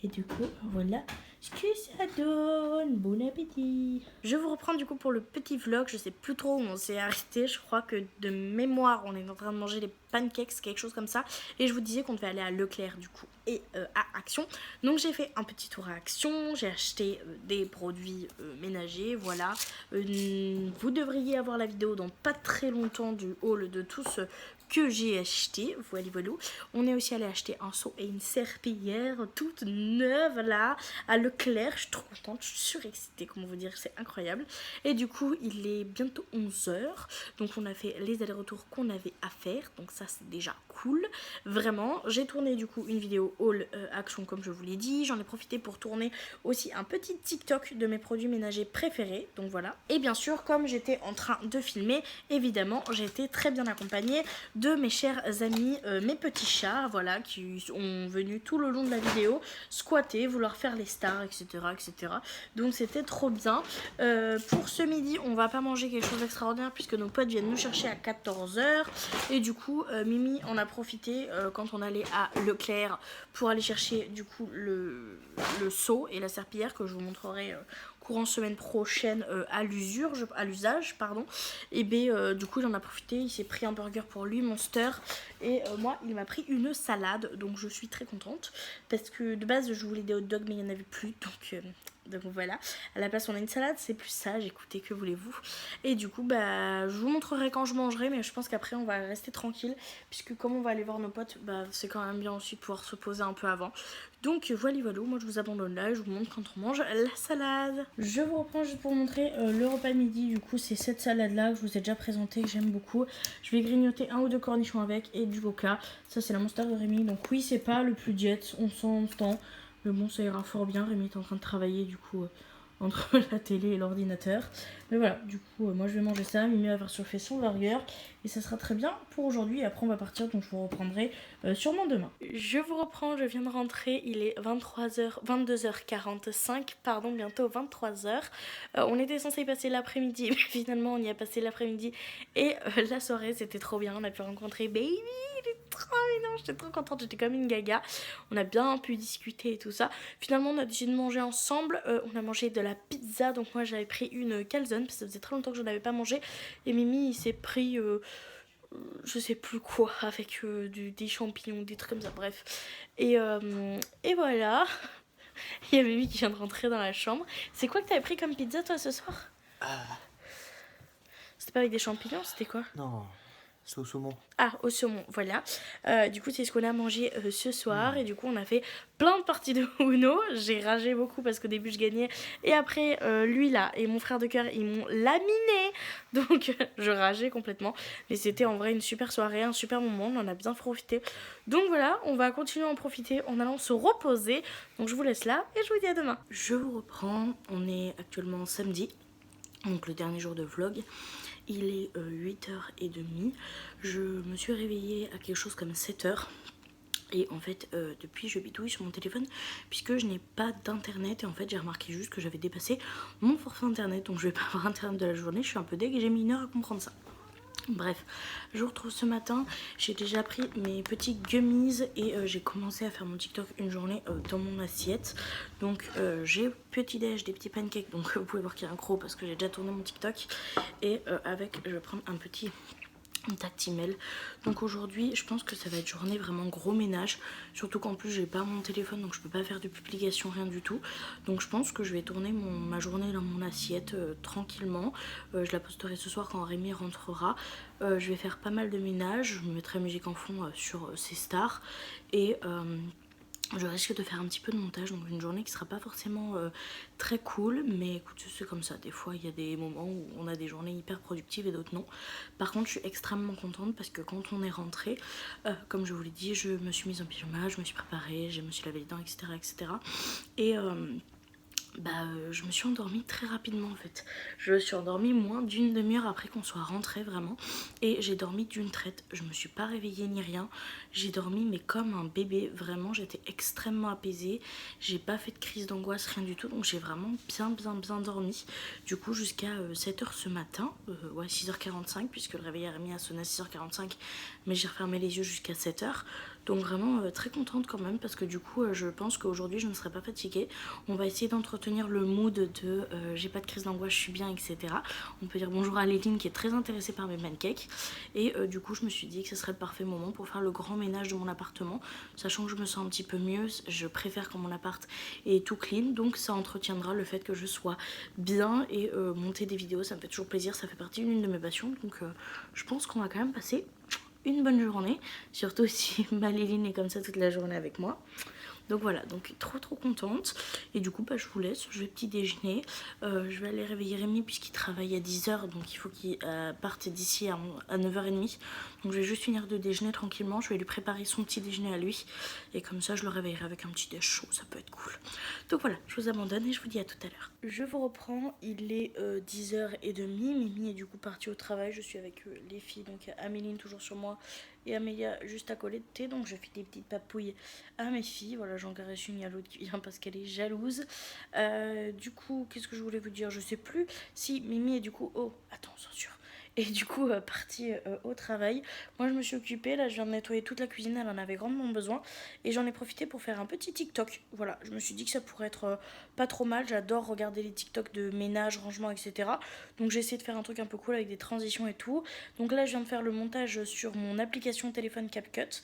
Et du coup, voilà ce que ça donne. Bon appétit. Je vous reprends du coup pour le petit vlog. Je sais plus trop où on s'est arrêté. Je crois que de mémoire, on est en train de manger les pancakes, quelque chose comme ça. Et je vous disais qu'on devait aller à Leclerc du coup et à Action. Donc j'ai fait un petit tour à Action. J'ai acheté des produits ménagers. Voilà. Vous devriez avoir la vidéo dans pas très longtemps du haul de tout ce que j'ai acheté. Voilà. On est aussi allé acheter un seau et une serpillière toute neuve là à Leclerc. Je suis trop contente, je suis surexcitée, comment vous dire, c'est incroyable. Et du coup, il est bientôt 11h. Donc on a fait les allers-retours qu'on avait à faire. Donc ça, c'est déjà cool. Vraiment, j'ai tourné du coup une vidéo haul Action comme je vous l'ai dit. J'en ai profité pour tourner aussi un petit TikTok de mes produits ménagers préférés. Donc voilà. Et bien sûr, comme j'étais en train de filmer, évidemment, j'ai été très bien accompagnée de mes chers amis, mes petits chats, voilà, qui sont venus tout le long de la vidéo squatter, vouloir faire les stars, etc. etc. Donc c'était trop bien. Pour ce midi, on va pas manger quelque chose d'extraordinaire puisque nos potes viennent nous chercher à 14h. Et du coup, Mimi en a profité quand on allait à Leclerc pour aller chercher du coup le seau et la serpillière que je vous montrerai courant semaine prochaine à l'usage, pardon. Et du coup il en a profité, il s'est pris un burger pour lui, Monster, et moi il m'a pris une salade, donc je suis très contente parce que de base je voulais des hot dogs mais il n'y en avait plus, donc voilà, à la place on a une salade, c'est plus sage, écoutez, que voulez-vous. Et du coup bah je vous montrerai quand je mangerai, mais je pense qu'après on va rester tranquille puisque comme on va aller voir nos potes, bah c'est quand même bien aussi de pouvoir se poser un peu avant. Donc voilà, moi je vous abandonne là, je vous montre quand on mange la salade. Je vous reprends juste pour vous montrer le repas de midi. Du coup c'est cette salade là que je vous ai déjà présentée, que j'aime beaucoup. Je vais grignoter 1 ou 2 cornichons avec et du coca. Ça c'est la Monster de Rémi, donc oui c'est pas le plus diète, on s'entend. Mais bon, ça ira fort bien. Rémi est en train de travailler du coup entre la télé et l'ordinateur. Mais voilà, du coup, moi je vais manger ça. Mimi va faire surfer son burger. Et ça sera très bien pour aujourd'hui. Et après, on va partir. Donc je vous reprendrai sûrement demain. Je vous reprends, je viens de rentrer. Il est 22h45. Pardon, bientôt 23h. On était censé y passer l'après-midi. Mais finalement, on y a passé l'après-midi et la soirée. C'était trop bien. On a pu rencontrer Baby. Il est trop mignon. J'étais trop contente. J'étais comme une gaga. On a bien pu discuter et tout ça. Finalement, on a décidé de manger ensemble. On a mangé de la pizza. Donc moi, j'avais pris une calzone parce que ça faisait très longtemps que je n'avais pas mangé. Et Mimi, il s'est pris je sais plus quoi avec des champignons, des trucs comme ça. Bref. Et voilà. Il y a Mimi qui vient de rentrer dans la chambre. C'est quoi que t'avais pris comme pizza toi ce soir? C'était pas avec des champignons, c'était quoi? Non, c'est au saumon. Ah, au saumon, voilà. Du coup, c'est ce qu'on a mangé ce soir. Et du coup, on a fait plein de parties de Uno. J'ai ragé beaucoup parce qu'au début, je gagnais. Et après, lui là et mon frère de cœur, ils m'ont laminé. Donc, je rageais complètement. Mais c'était en vrai une super soirée, un super moment. On en a bien profité. Donc voilà, on va continuer à en profiter en allant se reposer. Donc, je vous laisse là et je vous dis à demain. Je vous reprends. On est actuellement samedi. Donc, le dernier jour de vlog. Il est 8h30, je me suis réveillée à quelque chose comme 7h. Et en fait, depuis, je bidouille sur mon téléphone puisque je n'ai pas d'internet. Et en fait, j'ai remarqué juste que j'avais dépassé mon forfait internet. Donc, je vais pas avoir internet de la journée. Je suis un peu deg et j'ai mis 1 heure à comprendre ça. Bref, je vous retrouve ce matin, j'ai déjà pris mes petits gummies et j'ai commencé à faire mon TikTok une journée dans mon assiette. Donc j'ai petit déj, des petits pancakes, donc vous pouvez voir qu'il y a un croc parce que j'ai déjà tourné mon TikTok. Et avec, je vais prendre un petit Tactimel. Donc aujourd'hui je pense que ça va être journée vraiment gros ménage, surtout qu'en plus j'ai pas mon téléphone donc je peux pas faire de publication, rien du tout. Donc je pense que je vais tourner ma journée dans mon assiette tranquillement. Je la posterai ce soir quand Rémi rentrera. Je vais faire pas mal de ménage, je me mettrai musique en fond sur ces stars et je risque de faire un petit peu de montage, donc une journée qui sera pas forcément très cool, mais écoute, c'est comme ça. Des fois, il y a des moments où on a des journées hyper productives et d'autres non. Par contre, je suis extrêmement contente parce que quand on est rentré, comme je vous l'ai dit, je me suis mise en pyjama, je me suis préparée, je me suis lavé les dents, etc. etc. Et je me suis endormie très rapidement en fait. Je me suis endormie moins d'une demi-heure après qu'on soit rentré vraiment. Et j'ai dormi d'une traite. Je me suis pas réveillée ni rien. J'ai dormi mais comme un bébé. Vraiment, j'étais extrêmement apaisée. J'ai pas fait de crise d'angoisse, rien du tout. Donc j'ai vraiment bien dormi. Du coup jusqu'à 7h ce matin. Ouais, 6h45 puisque le réveil a mis à sonner à 6h45. Mais j'ai refermé les yeux jusqu'à 7h. Donc vraiment très contente quand même parce que du coup je pense qu'aujourd'hui je ne serai pas fatiguée. On va essayer d'entretenir le mood de j'ai pas de crise d'angoisse, je suis bien, etc. On peut dire bonjour à Léline qui est très intéressée par mes pancakes. Et du coup je me suis dit que ce serait le parfait moment pour faire le grand ménage de mon appartement. Sachant que je me sens un petit peu mieux, je préfère quand mon appart est tout clean. Donc ça entretiendra le fait que je sois bien et monter des vidéos, ça me fait toujours plaisir. Ça fait partie d'une de mes passions. Donc je pense qu'on va quand même passer une bonne journée, surtout si ma Léline est comme ça toute la journée avec moi. Donc voilà, donc trop contente. Et du coup je vous laisse, je vais petit déjeuner. Je vais aller réveiller Rémi puisqu'il travaille à 10h, donc il faut qu'il parte d'ici à 9h30. Donc je vais juste finir de déjeuner tranquillement, je vais lui préparer son petit déjeuner à lui. Et comme ça je le réveillerai avec un petit déj chaud, ça peut être cool. Donc voilà, je vous abandonne et je vous dis à tout à l'heure. Je vous reprends, il est 10h30, Mimi est du coup partie au travail, je suis avec les filles, donc Améline toujours sur moi et Amélia juste à côté, donc je fais des petites papouilles à mes filles. Voilà, j'en caresse une, il y a l'autre qui vient parce qu'elle est jalouse. Du coup, qu'est-ce que je voulais vous dire? Je sais plus si Mimi est du coup... Oh, attends, censure. Et du coup, partie au travail. Moi, je me suis occupée. Là, je viens de nettoyer toute la cuisine. Elle en avait grandement besoin. Et j'en ai profité pour faire un petit TikTok. Voilà, je me suis dit que ça pourrait être pas trop mal. J'adore regarder les TikTok de ménage, rangement, etc. Donc, j'ai essayé de faire un truc un peu cool avec des transitions et tout. Donc là, je viens de faire le montage sur mon application téléphone CapCut.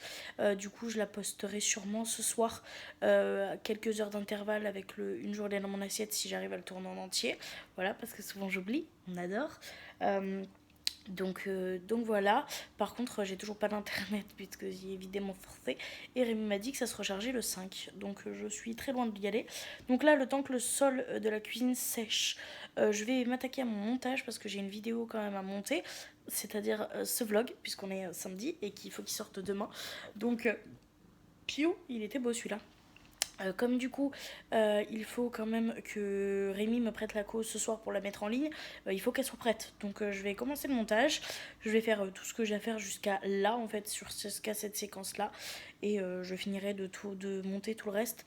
Du coup, je la posterai sûrement ce soir à quelques heures d'intervalle avec une journée dans mon assiette si j'arrive à le tourner en entier. Voilà, parce que souvent j'oublie. On adore. Donc voilà, par contre j'ai toujours pas d'internet puisque j'ai évidemment forcé et Rémi m'a dit que ça se rechargeait le 5, donc je suis très loin d'y aller. Donc là, le temps que le sol de la cuisine sèche, je vais m'attaquer à mon montage parce que j'ai une vidéo quand même à monter, c'est-à-dire ce vlog puisqu'on est samedi et qu'il faut qu'il sorte demain. Donc piou, il était beau celui-là. Comme du coup il faut quand même que Rémi me prête la cause ce soir pour la mettre en ligne, il faut qu'elle soit prête. Donc je vais commencer le montage, je vais faire tout ce que j'ai à faire jusqu'à là en fait, jusqu'à cette séquence là. Et je finirai de monter tout le reste.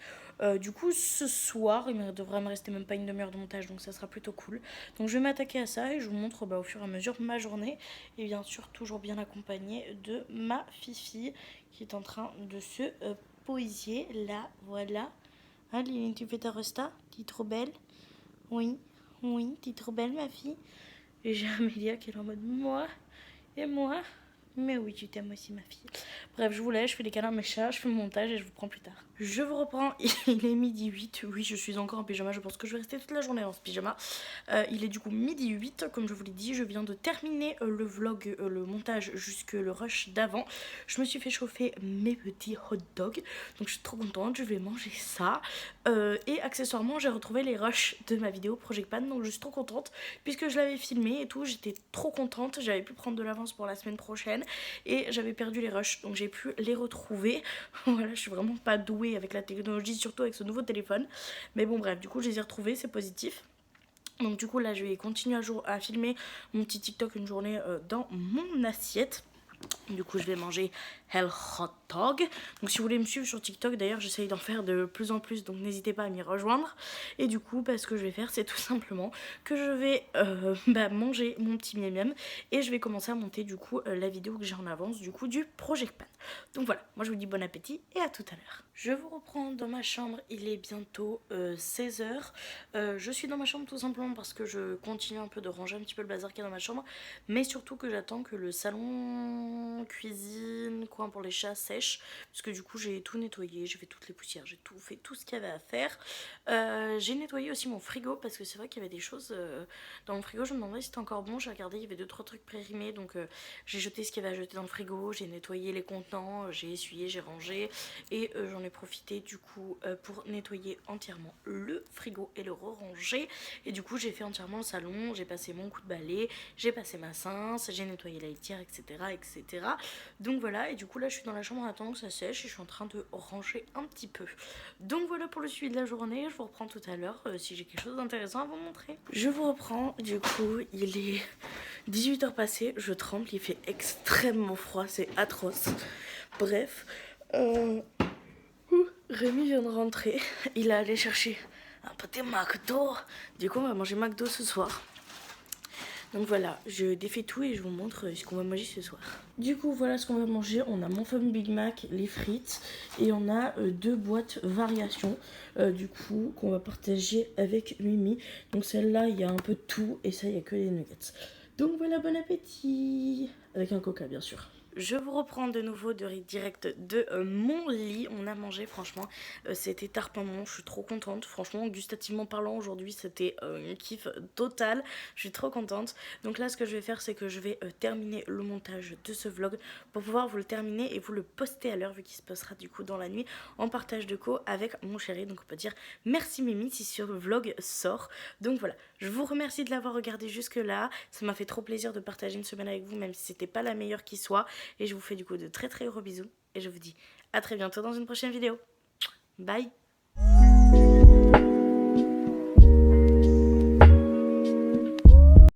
Du coup ce soir il devrait me rester même pas une demi-heure de montage, donc ça sera plutôt cool. Donc je vais m'attaquer à ça et je vous montre au fur et à mesure ma journée. Et bien sûr toujours bien accompagnée de ma Fifi qui est en train de se poésier là, voilà. Hein, Liline, tu fais ta resta? T'es trop belle? Oui, t'es trop belle ma fille. Et j'ai Amélia qui est en mode moi, et moi. Mais oui, tu t'aimes aussi ma fille. Bref, je vous laisse, je fais les câlins à mes chats, je fais le montage et je vous prends plus tard. Je vous reprends, il est midi 8. Oui, je suis encore en pyjama, je pense que je vais rester toute la journée en ce pyjama. Il est du coup midi 8, comme je vous l'ai dit. Je viens de terminer le vlog, le montage jusque le rush d'avant. Je me suis fait chauffer mes petits hot dogs, donc je suis trop contente, je vais manger ça. Et accessoirement, j'ai retrouvé les rushs de ma vidéo Project Pan, donc je suis trop contente puisque je l'avais filmé et tout. J'étais trop contente, j'avais pu prendre de l'avance pour la semaine prochaine et j'avais perdu les rushs, donc j'ai pu les retrouver. Voilà, je suis vraiment pas douée avec la technologie, surtout avec ce nouveau téléphone, mais bon bref, du coup je les ai retrouvés, c'est positif. Donc du coup là je vais continuer à filmer mon petit TikTok une journée dans mon assiette. Du coup, je vais manger Hell Hot Dog. Donc, si vous voulez me suivre sur TikTok, d'ailleurs, j'essaye d'en faire de plus en plus. Donc, n'hésitez pas à m'y rejoindre. Et du coup, ce que je vais faire, c'est tout simplement que je vais manger mon petit miam miam. Et je vais commencer à monter, du coup, la vidéo que j'ai en avance, du coup, du Project Pan. Donc, voilà. Moi, je vous dis bon appétit et à tout à l'heure. Je vous reprends dans ma chambre. Il est bientôt 16h. Je suis dans ma chambre tout simplement parce que je continue un peu de ranger un petit peu le bazar qu'il y a dans ma chambre. Mais surtout que j'attends que le salon, cuisine, coin pour les chats sèche. Parce que du coup j'ai tout nettoyé, j'ai fait toutes les poussières, j'ai tout fait, tout ce qu'il y avait à faire. J'ai nettoyé aussi mon frigo parce que c'est vrai qu'il y avait des choses dans mon frigo. Je me demandais si c'était encore bon. J'ai regardé, il y avait 2-3 trucs périmés. Donc j'ai jeté ce qu'il y avait à jeter dans le frigo. J'ai nettoyé les contenants, j'ai essuyé, j'ai rangé. Et j'en ai profité du coup pour nettoyer entièrement le frigo et le re-ranger. Et du coup j'ai fait entièrement le salon. J'ai passé mon coup de balai, j'ai passé ma cince, j'ai nettoyé la litière, etc., etc. Donc voilà, et du coup là je suis dans la chambre en attendant que ça sèche et je suis en train de ranger un petit peu. Donc voilà pour le suivi de la journée, je vous reprends tout à l'heure si j'ai quelque chose d'intéressant à vous montrer. Je vous reprends, du coup il est 18h passées, je tremble, il fait extrêmement froid, c'est atroce. Bref, Rémi vient de rentrer, il a allé chercher un pâté McDo, du coup on va manger McDo ce soir. Donc voilà, je défais tout et je vous montre ce qu'on va manger ce soir. Du coup, voilà ce qu'on va manger. On a mon fameux Big Mac, les frites et on a 2 boîtes variations du coup qu'on va partager avec Mimi. Donc celle-là, il y a un peu de tout et ça, il n'y a que les nuggets. Donc voilà, bon appétit. Avec un coca, bien sûr. Je vous reprends de nouveau direct de mon lit. On a mangé, franchement, c'était tarpamon. Je suis trop contente. Franchement, gustativement parlant, aujourd'hui, c'était une kiff totale. Je suis trop contente. Donc là, ce que je vais faire, c'est que je vais terminer le montage de ce vlog pour pouvoir vous le terminer et vous le poster à l'heure, vu qu'il se passera du coup dans la nuit en partage de co avec mon chéri. Donc on peut dire merci Mimi si ce vlog sort. Donc voilà, je vous remercie de l'avoir regardé jusque là. Ça m'a fait trop plaisir de partager une semaine avec vous, même si c'était pas la meilleure qui soit. Et je vous fais du coup de très très gros bisous. Et je vous dis à très bientôt dans une prochaine vidéo. Bye!